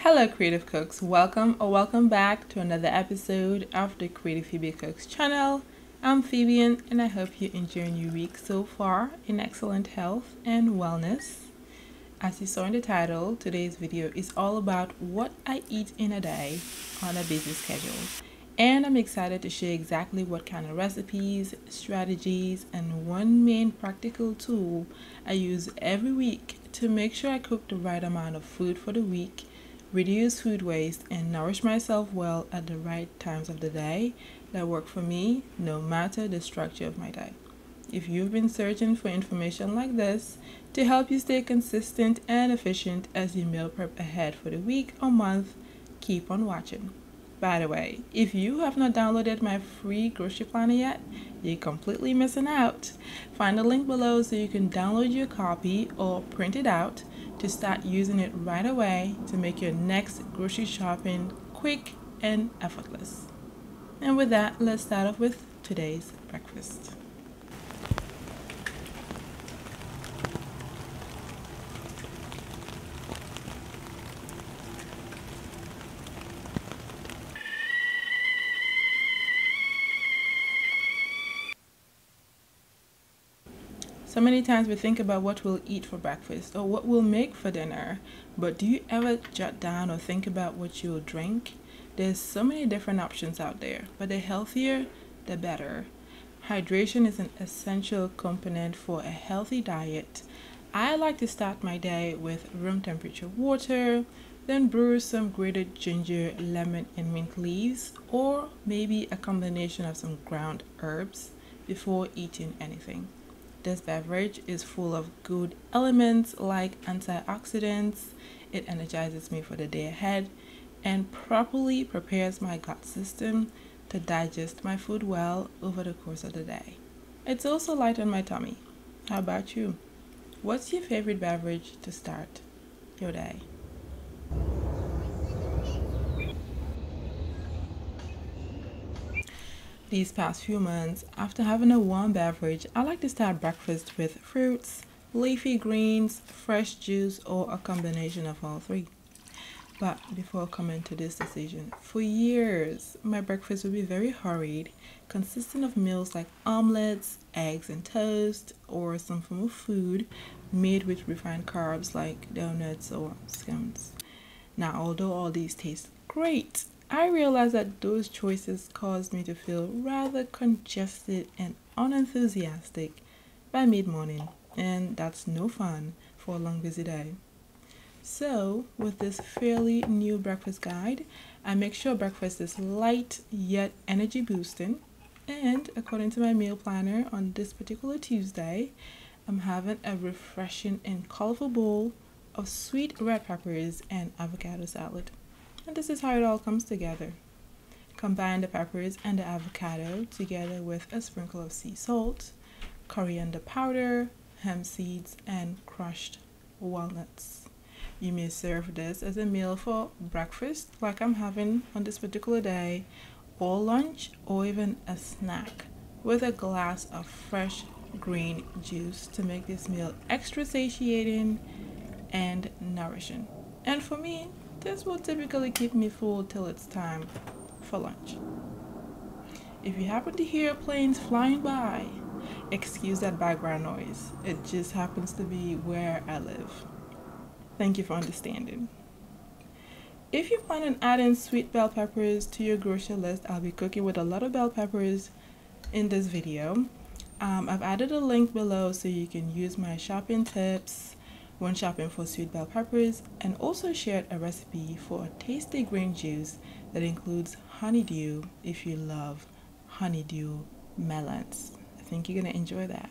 Hello creative cooks, welcome back to another episode of the Creative Phebe Cooks channel. I'm Phebe and I hope you're enjoying your week so far in excellent health and wellness. As you saw in the title, today's video is all about what I eat in a day on a busy schedule. And I'm excited to share exactly what kind of recipes, strategies, and one main practical tool I use every week to make sure I cook the right amount of food for the week, reduce food waste, and nourish myself well at the right times of the day that work for me, no matter the structure of my day. If you've been searching for information like this to help you stay consistent and efficient as you meal prep ahead for the week or month, keep on watching. By the way, if you have not downloaded my free grocery planner yet, you're completely missing out. Find the link below so you can download your copy or print it out to start using it right away to make your next grocery shopping quick and effortless. And with that, let's start off with today's breakfast. So many times we think about what we'll eat for breakfast or what we'll make for dinner, but do you ever jot down or think about what you'll drink? There's so many different options out there, but the healthier, the better. Hydration is an essential component for a healthy diet. I like to start my day with room temperature water, then brew some grated ginger, lemon, and mint leaves, or maybe a combination of some ground herbs before eating anything. This beverage is full of good elements like antioxidants. It energizes me for the day ahead and properly prepares my gut system to digest my food well over the course of the day. It's also light on my tummy. How about you? What's your favorite beverage to start your day? These past few months, after having a warm beverage, I like to start breakfast with fruits, leafy greens, fresh juice, or a combination of all three. But before coming to this decision, for years, my breakfast would be very hurried, consisting of meals like omelets, eggs and toast, or some form of food made with refined carbs like donuts or scones. Now, although all these taste great, I realized that those choices caused me to feel rather congested and unenthusiastic by mid-morning, and that's no fun for a long busy day. So, with this fairly new breakfast guide, I make sure breakfast is light yet energy boosting, and according to my meal planner on this particular Tuesday, I'm having a refreshing and colorful bowl of sweet red peppers and avocado salad. And this is how it all comes together. Combine the peppers and the avocado together with a sprinkle of sea salt, coriander powder, hemp seeds, and crushed walnuts. You may serve this as a meal for breakfast, like I'm having on this particular day, or lunch, or even a snack with a glass of fresh green juice to make this meal extra satiating and nourishing. And for me, this will typically keep me full till it's time for lunch. If you happen to hear planes flying by, excuse that background noise. It just happens to be where I live. Thank you for understanding. If you plan on adding sweet bell peppers to your grocery list, I'll be cooking with a lot of bell peppers in this video. I've added a link below so you can use my shopping tips when shopping for sweet bell peppers, and also shared a recipe for a tasty green juice that includes honeydew if you love honeydew melons. I think you're gonna enjoy that.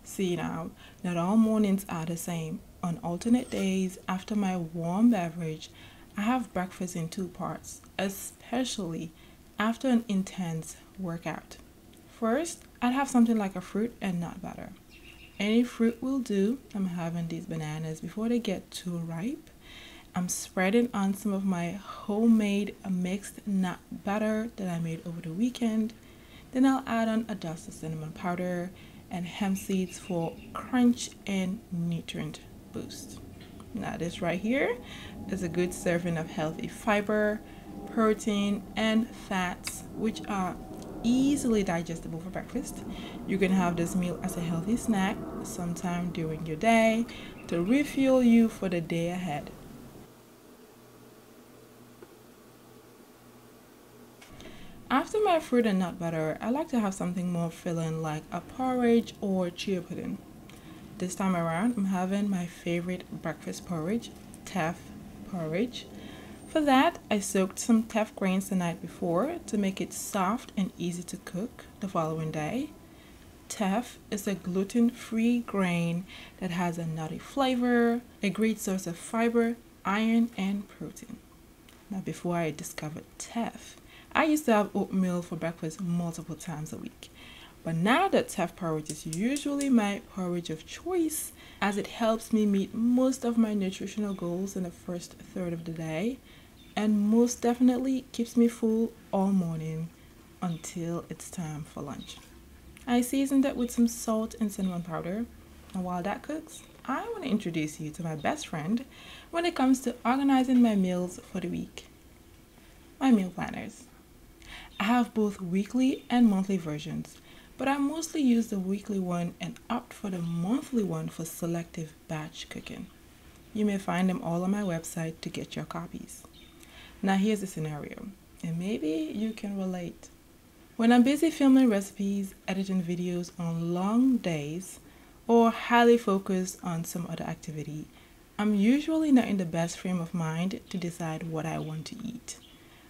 See now, not all mornings are the same. On alternate days after my warm beverage, I have breakfast in two parts, especially after an intense workout. First, I'd have something like a fruit and nut butter. Any fruit will do. I'm having these bananas before they get too ripe. I'm spreading on some of my homemade mixed nut butter that I made over the weekend. Then I'll add on a dust of cinnamon powder and hemp seeds for crunch and nutrient boost. Now this right here is a good serving of healthy fiber, protein, and fats, which are easily digestible for breakfast. You can have this meal as a healthy snack sometime during your day to refuel you for the day ahead. After my fruit and nut butter, I like to have something more filling like a porridge or chia pudding. This time around, I'm having my favorite breakfast porridge, teff porridge. For that, I soaked some teff grains the night before to make it soft and easy to cook the following day. Teff is a gluten-free grain that has a nutty flavor, a great source of fiber, iron, and protein. Now, before I discovered teff, I used to have oatmeal for breakfast multiple times a week. But now that teff porridge is usually my porridge of choice, as it helps me meet most of my nutritional goals in the first third of the day, and most definitely keeps me full all morning until it's time for lunch. I seasoned it with some salt and cinnamon powder, and while that cooks, I want to introduce you to my best friend when it comes to organizing my meals for the week: my meal planners. I have both weekly and monthly versions, but I mostly use the weekly one and opt for the monthly one for selective batch cooking. You may find them all on my website to get your copies. Now here's the scenario, and maybe you can relate. When I'm busy filming recipes, editing videos on long days, or highly focused on some other activity, I'm usually not in the best frame of mind to decide what I want to eat,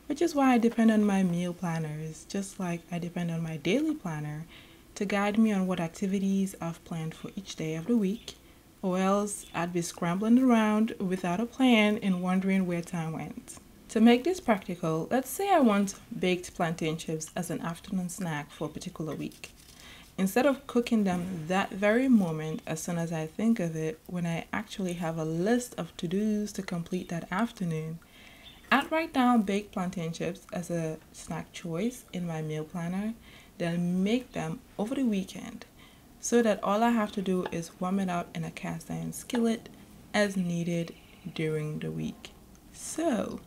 which is why I depend on my meal planners, just like I depend on my daily planner to guide me on what activities I've planned for each day of the week, or else I'd be scrambling around without a plan and wondering where time went. To make this practical, let's say I want baked plantain chips as an afternoon snack for a particular week. Instead of cooking them that very moment as soon as I think of it, when I actually have a list of to-dos to complete that afternoon, I'd write down baked plantain chips as a snack choice in my meal planner, then make them over the weekend so that all I have to do is warm it up in a cast iron skillet as needed during the week. So,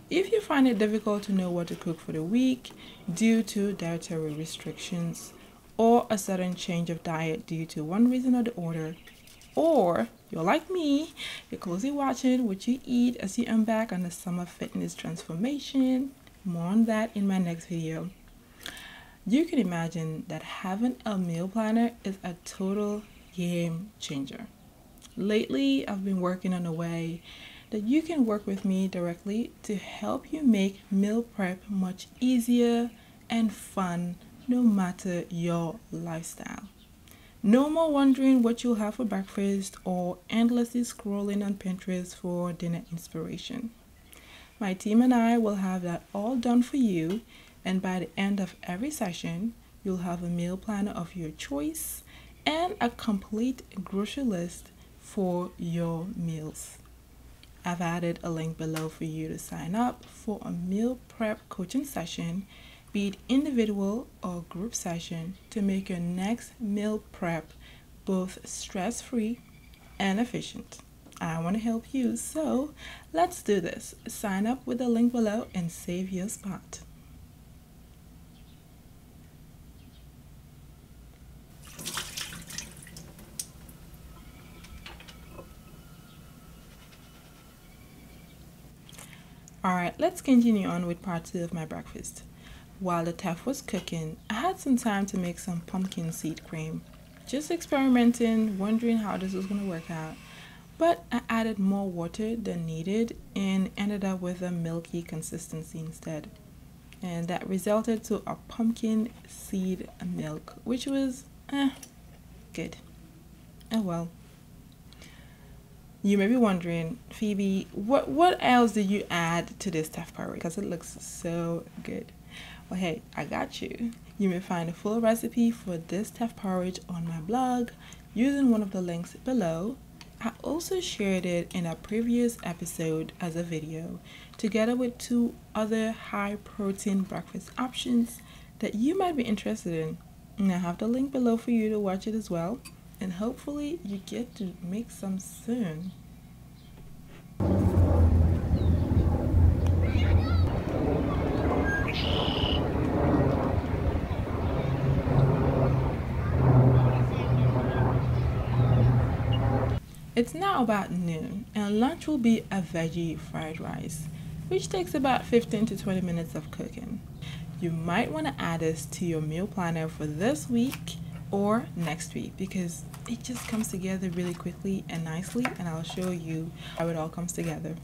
if you find it difficult to know what to cook for the week due to dietary restrictions or a sudden change of diet due to one reason or the other, or you're like me, you're closely watching what you eat as you embark on the summer fitness transformation, more on that in my next video. You can imagine that having a meal planner is a total game changer. Lately, I've been working on a way that you can work with me directly to help you make meal prep much easier and fun no matter your lifestyle. No more wondering what you'll have for breakfast or endlessly scrolling on Pinterest for dinner inspiration. My team and I will have that all done for you, and by the end of every session, you'll have a meal planner of your choice and a complete grocery list for your meals. I've added a link below for you to sign up for a meal prep coaching session, be it individual or group session, to make your next meal prep both stress-free and efficient. I want to help you, so let's do this. Sign up with the link below and save your spot. Alright, let's continue on with part 2 of my breakfast. While the teff was cooking, I had some time to make some pumpkin seed cream. Just experimenting, wondering how this was going to work out. But I added more water than needed and ended up with a milky consistency instead. And that resulted to a pumpkin seed milk, which was good. Oh well. You may be wondering, Phoebe, what else did you add to this teff porridge? Because it looks so good. Well, hey, I got you. You may find a full recipe for this teff porridge on my blog using one of the links below. I also shared it in a previous episode as a video, together with 2 other high protein breakfast options that you might be interested in. And I have the link below for you to watch it as well. And hopefully you get to make some soon. It's now about noon, and lunch will be a veggie fried rice, which takes about 15 to 20 minutes of cooking. You might want to add this to your meal planner for this week or next week because it just comes together really quickly and nicely, and I'll show you how it all comes together.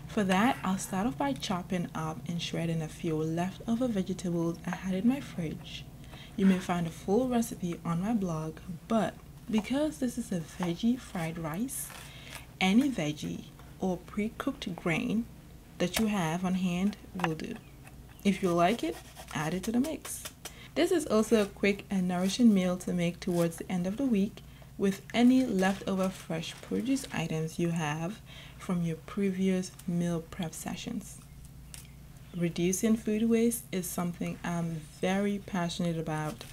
For that, I'll start off by chopping up and shredding a few leftover vegetables I had in my fridge. You may find a full recipe on my blog, but because this is a veggie fried rice, any veggie or pre-cooked grain that you have on hand will do. If you like it, add it to the mix. This is also a quick and nourishing meal to make towards the end of the week with any leftover fresh produce items you have from your previous meal prep sessions. Reducing food waste is something I'm very passionate about.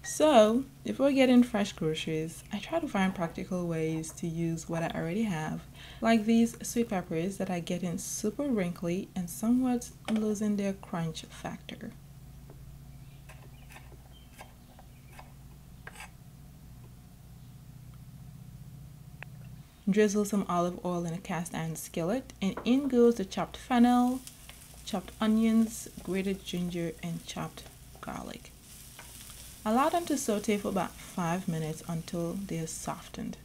So, if we're getting fresh groceries, I try to find practical ways to use what I already have, like these sweet peppers that are getting super wrinkly and somewhat losing their crunch factor. Drizzle some olive oil in a cast iron skillet, and in goes the chopped fennel, chopped onions, grated ginger, and chopped garlic. Allow them to saute for about 5 minutes until they are softened.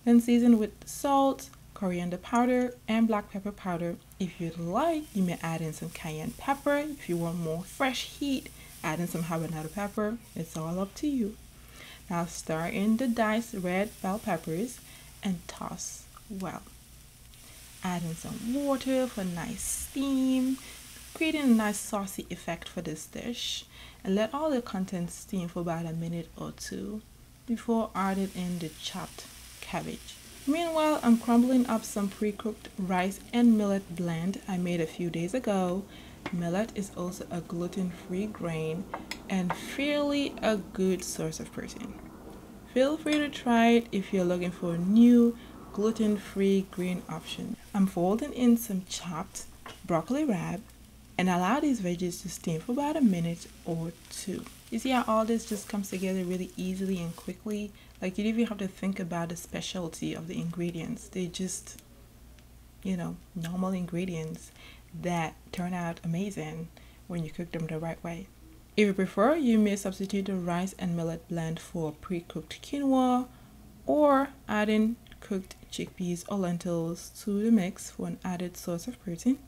Then season with salt, coriander powder, and black pepper powder. If you'd like, you may add in some cayenne pepper. If you want more fresh heat, add in some habanero pepper. It's all up to you. Now stir in the diced red bell peppers and toss well. Add in some water for nice steam, creating a nice saucy effect for this dish, and let all the contents steam for about a minute or two before adding in the chopped cabbage. Meanwhile, I'm crumbling up some pre-cooked rice and millet blend I made a few days ago. Millet is also a gluten-free grain and fairly a good source of protein. Feel free to try it if you're looking for a new gluten-free grain option. I'm folding in some chopped broccoli rabe and allow these veggies to steam for about a minute or two. You see how all this just comes together really easily and quickly? Like, you don't even have to think about the specialty of the ingredients. They just, normal ingredients that turn out amazing when you cook them the right way. If you prefer, you may substitute the rice and millet blend for pre-cooked quinoa or add in cooked chickpeas or lentils to the mix for an added source of protein.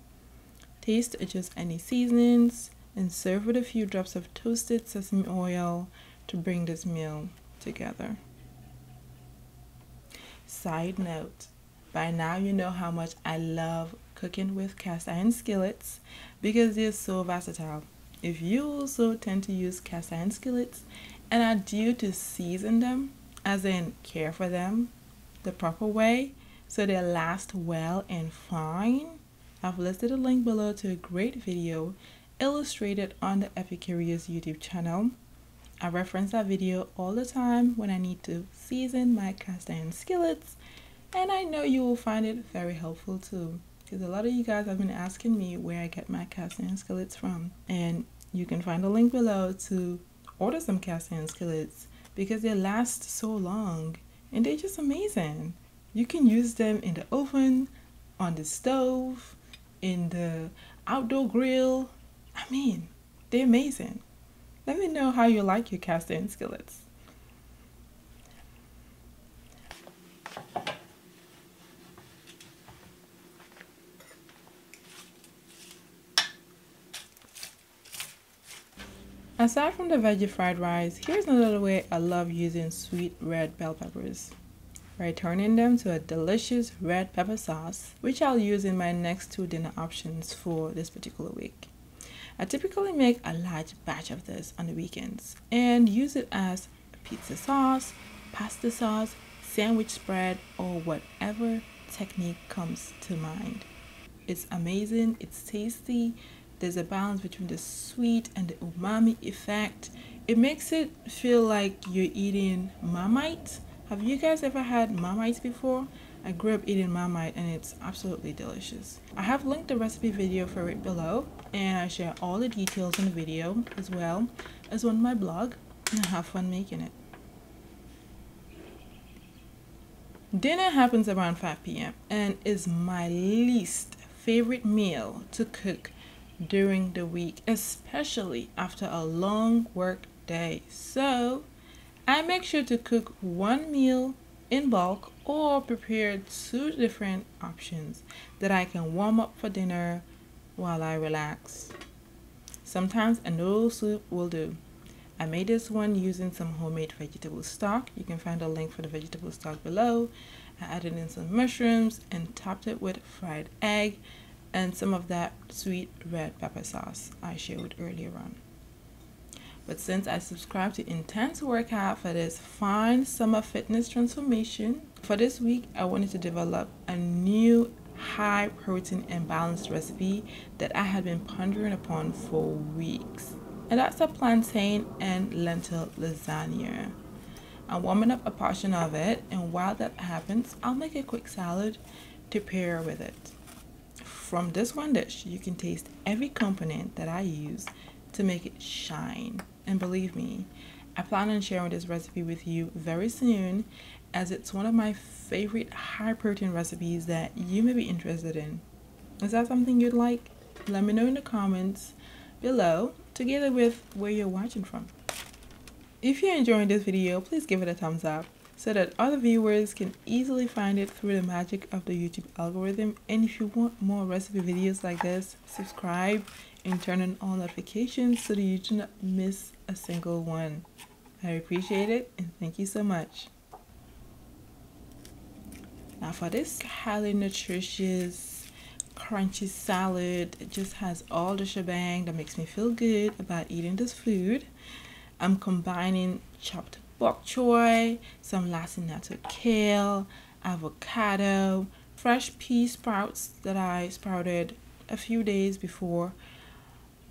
Taste adjust any seasonings and serve with a few drops of toasted sesame oil to bring this meal together. Side note, by now you know how much I love cooking with cast iron skillets because they're so versatile. If you also tend to use cast iron skillets and are due to season them, as in care for them the proper way so they last well and fine, I've listed a link below to a great video illustrated on the Epicurious YouTube channel. I reference that video all the time when I need to season my cast iron skillets, and I know you will find it very helpful too, because a lot of you guys have been asking me where I get my cast iron skillets from, and you can find a link below to order some cast iron skillets because they last so long and they're just amazing. You can use them in the oven, on the stove, in the outdoor grill. I mean, they're amazing. Let me know how you like your cast iron skillets. Aside from the veggie fried rice, here's another way I love using sweet red bell peppers, by turning them to a delicious red pepper sauce, which I'll use in my next 2 dinner options for this particular week. I typically make a large batch of this on the weekends and use it as pizza sauce, pasta sauce, sandwich spread, or whatever technique comes to mind. It's amazing, it's tasty. There's a balance between the sweet and the umami effect, It makes it feel like you're eating Marmite. Have you guys ever had Marmite before? I grew up eating Marmite and it's absolutely delicious. I have linked the recipe video for it below, and I share all the details in the video as well as on my blog, and I have fun making it. Dinner happens around 5 p.m. and is my least favorite meal to cook during the week, especially after a long work day. So I make sure to cook one meal in bulk or prepare two different options that I can warm up for dinner while I relax. Sometimes a noodle soup will do. I made this one using some homemade vegetable stock. You can find a link for the vegetable stock below. I added in some mushrooms and topped it with fried egg and some of that sweet red pepper sauce I showed earlier on. But since I subscribe to intense workout for this fine summer fitness transformation, for this week I wanted to develop a new high protein and balanced recipe that I had been pondering upon for weeks. And that's a plantain and lentil lasagna. I'm warming up a portion of it, and while that happens, I'll make a quick salad to pair with it. From this one dish, you can taste every component that I use to make it shine. And believe me, I plan on sharing this recipe with you very soon, as it's one of my favorite high protein recipes that you may be interested in. Is that something you'd like? Let me know in the comments below, together with where you're watching from. If you're enjoying this video, please give it a thumbs up so that other viewers can easily find it through the magic of the YouTube algorithm. And if you want more recipe videos like this, subscribe and turn on all notifications so that you do not miss a single one. I appreciate it, and thank you so much. Now for this highly nutritious crunchy salad, it just has all the shebang that makes me feel good about eating this food. I'm combining chopped bok choy, some lacinato kale, avocado, fresh pea sprouts that I sprouted a few days before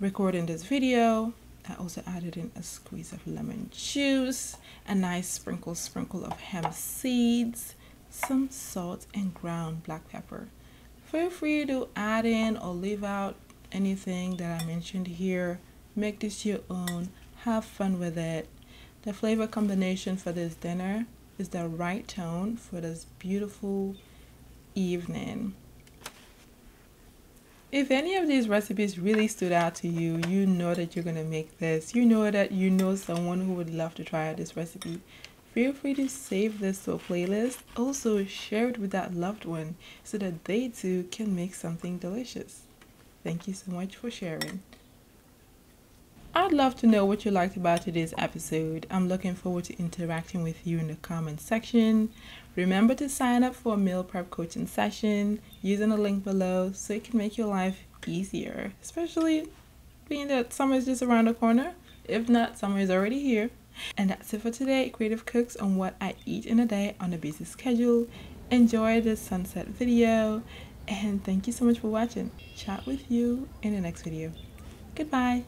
recording this video. I also added in a squeeze of lemon juice, a nice sprinkle of hemp seeds, some salt, and ground black pepper. Feel free to add in or leave out anything that I mentioned here. Make this your own. Have fun with it. The flavor combination for this dinner is the right tone for this beautiful evening. If any of these recipes really stood out to you, you know that you're going to make this. You know that you know someone who would love to try out this recipe. Feel free to save this to a playlist. Also, share it with that loved one so that they too can make something delicious. Thank you so much for sharing. I'd love to know what you liked about today's episode. I'm looking forward to interacting with you in the comment section. Remember to sign up for a meal prep coaching session using the link below so it can make your life easier, especially being that summer is just around the corner. If not, summer is already here. And that's it for today. Creative Cooks on what I eat in a day on a busy schedule. Enjoy this sunset video, and thank you so much for watching. Chat with you in the next video. Goodbye.